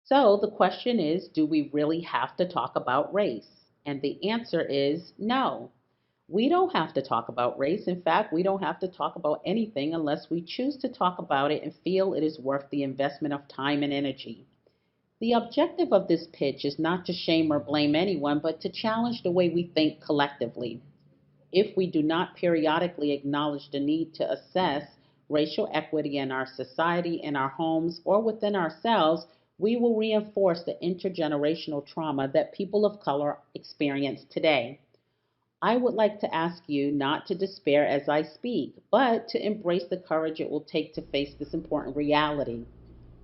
So the question is, do we really have to talk about race? And the answer is no. We don't have to talk about race. In fact, we don't have to talk about anything unless we choose to talk about it and feel it is worth the investment of time and energy. The objective of this pitch is not to shame or blame anyone, but to challenge the way we think collectively. If we do not periodically acknowledge the need to assess racial equity in our society, in our homes, or within ourselves, we will reinforce the intergenerational trauma that people of color experience today. I would like to ask you not to despair as I speak, but to embrace the courage it will take to face this important reality.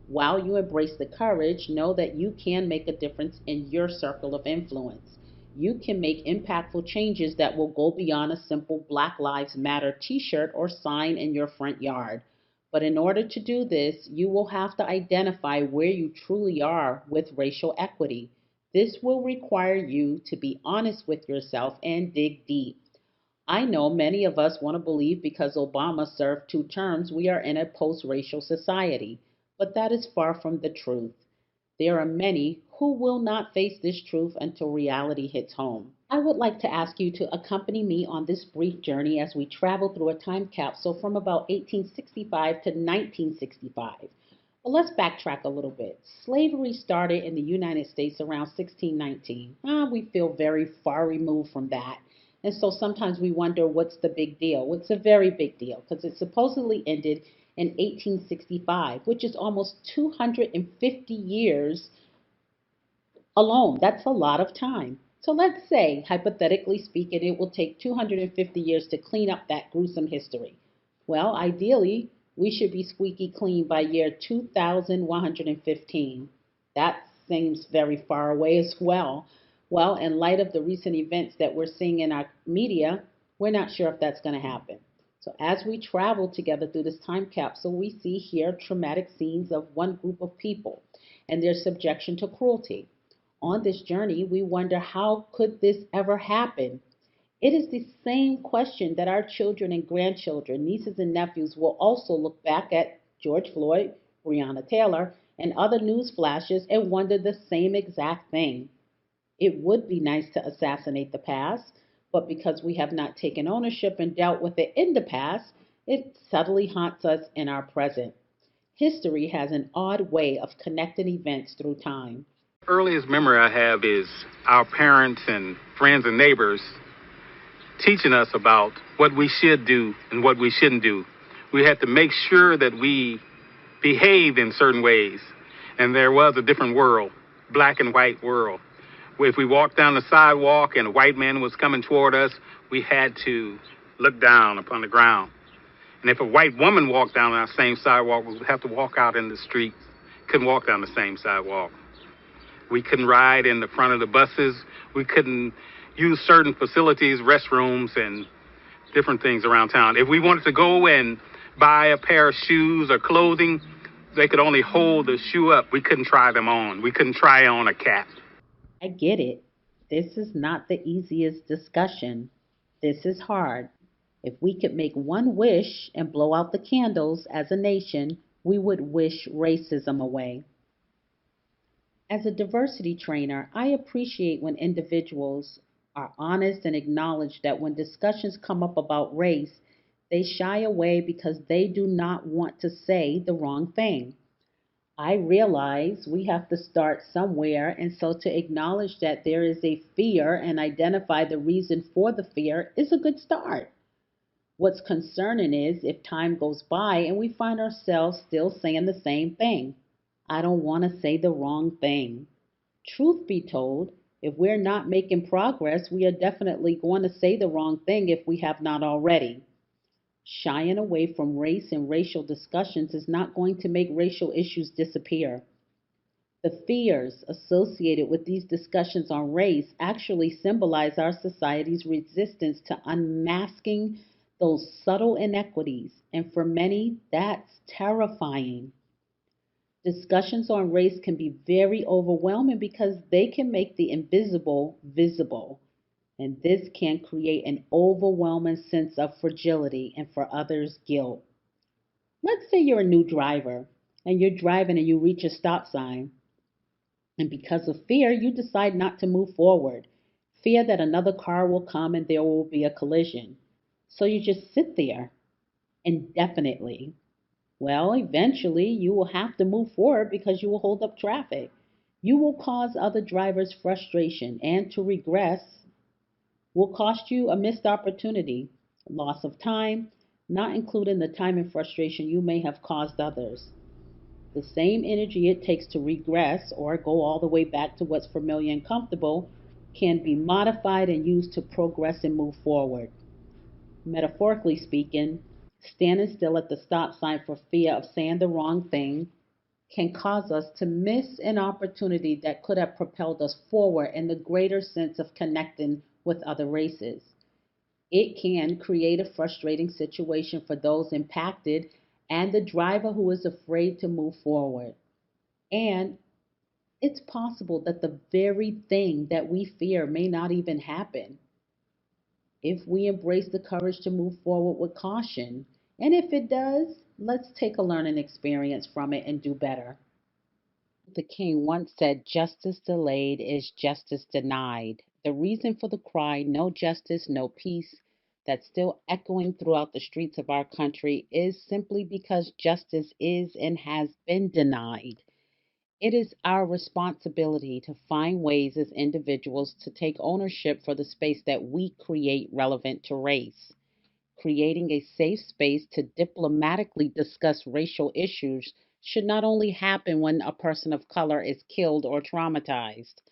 While you embrace the courage, know that you can make a difference in your circle of influence. You can make impactful changes that will go beyond a simple Black Lives Matter t shirt or sign in your front yard. But in order to do this, you will have to identify where you truly are with racial equity. This will require you to be honest with yourself and dig deep. I know many of us want to believe because Obama served 2 terms, we are in a post racial society, but that is far from the truth. There are many who will not face this truth until reality hits home. I would like to ask you to accompany me on this brief journey as we travel through a time capsule from about 1865 to 1965. But let's backtrack a little bit. Slavery started in the United States around 1619. We feel very far removed from that. And so sometimes we wonder what's the big deal. Well, it's a very big deal because it supposedly ended in 1865, which is almost 250 years alone. That's a lot of time. So let's say, hypothetically speaking, it will take 250 years to clean up that gruesome history. Well, ideally, we should be squeaky clean by year 2115. That seems very far away as well. Well, in light of the recent events that we're seeing in our media, we're not sure if that's going to happen. So, as we travel together through this time capsule, we see here traumatic scenes of one group of people and their subjection to cruelty. On this journey, we wonder how could this ever happen? It is the same question that our children and grandchildren, nieces and nephews will also look back at George Floyd, Breonna Taylor, and other news flashes and wonder the same exact thing. It would be nice to assassinate the past, but because we have not taken ownership and dealt with it in the past, it subtly haunts us in our present. History has an odd way of connecting events through time. Earliest memory I have is our parents and friends and neighbors teaching us about what we should do and what we shouldn't do. We had to make sure that we behaved in certain ways. And there was a different world, black and white world. If we walked down the sidewalk and a white man was coming toward us, we had to look down upon the ground. And if a white woman walked down our same sidewalk, we would have to walk out in the street. Couldn't walk down the same sidewalk. We couldn't ride in the front of the buses. We couldn't use certain facilities, restrooms, and different things around town. If we wanted to go and buy a pair of shoes or clothing, they could only hold the shoe up. We couldn't try them on. We couldn't try on a cap. I get it. This is not the easiest discussion. This is hard. If we could make one wish and blow out the candles as a nation, we would wish racism away. As a diversity trainer, I appreciate when individuals are honest and acknowledge that when discussions come up about race, they shy away because they do not want to say the wrong thing. I realize we have to start somewhere, and so to acknowledge that there is a fear and identify the reason for the fear is a good start. What's concerning is if time goes by and we find ourselves still saying the same thing. I don't want to say the wrong thing. Truth be told, if we're not making progress, we are definitely going to say the wrong thing if we have not already. Shying away from race and racial discussions is not going to make racial issues disappear. The fears associated with these discussions on race actually symbolize our society's resistance to unmasking those subtle inequities, and for many, that's terrifying. Discussions on race can be very overwhelming because they can make the invisible visible. And this can create an overwhelming sense of fragility and for others, guilt. Let's say you're a new driver and you're driving and you reach a stop sign. And because of fear, you decide not to move forward. Fear that another car will come and there will be a collision. So you just sit there indefinitely. Well, eventually you will have to move forward because you will hold up traffic. You will cause other drivers frustration, and to regress will cost you a missed opportunity, loss of time, not including the time and frustration you may have caused others. The same energy it takes to regress or go all the way back to what's familiar and comfortable can be modified and used to progress and move forward. Metaphorically speaking, standing still at the stop sign for fear of saying the wrong thing can cause us to miss an opportunity that could have propelled us forward in the greater sense of connecting with other races. It can create a frustrating situation for those impacted and the driver who is afraid to move forward. And it's possible that the very thing that we fear may not even happen if we embrace the courage to move forward with caution. And if it does, let's take a learning experience from it and do better. The king once said, "Justice delayed is justice denied." The reason for the cry, "No justice, no peace," that's still echoing throughout the streets of our country is simply because justice is and has been denied. It is our responsibility to find ways as individuals to take ownership for the space that we create relevant to race. Creating a safe space to diplomatically discuss racial issues should not only happen when a person of color is killed or traumatized,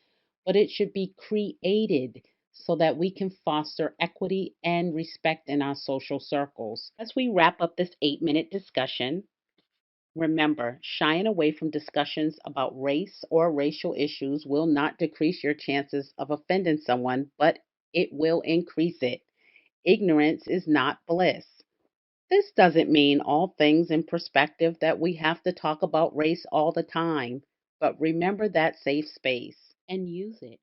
but it should be created so that we can foster equity and respect in our social circles. As we wrap up this 8-minute discussion, remember, shying away from discussions about race or racial issues will not decrease your chances of offending someone, but it will increase it. Ignorance is not bliss. This doesn't mean all things in perspective that we have to talk about race all the time, but remember that safe space and use it.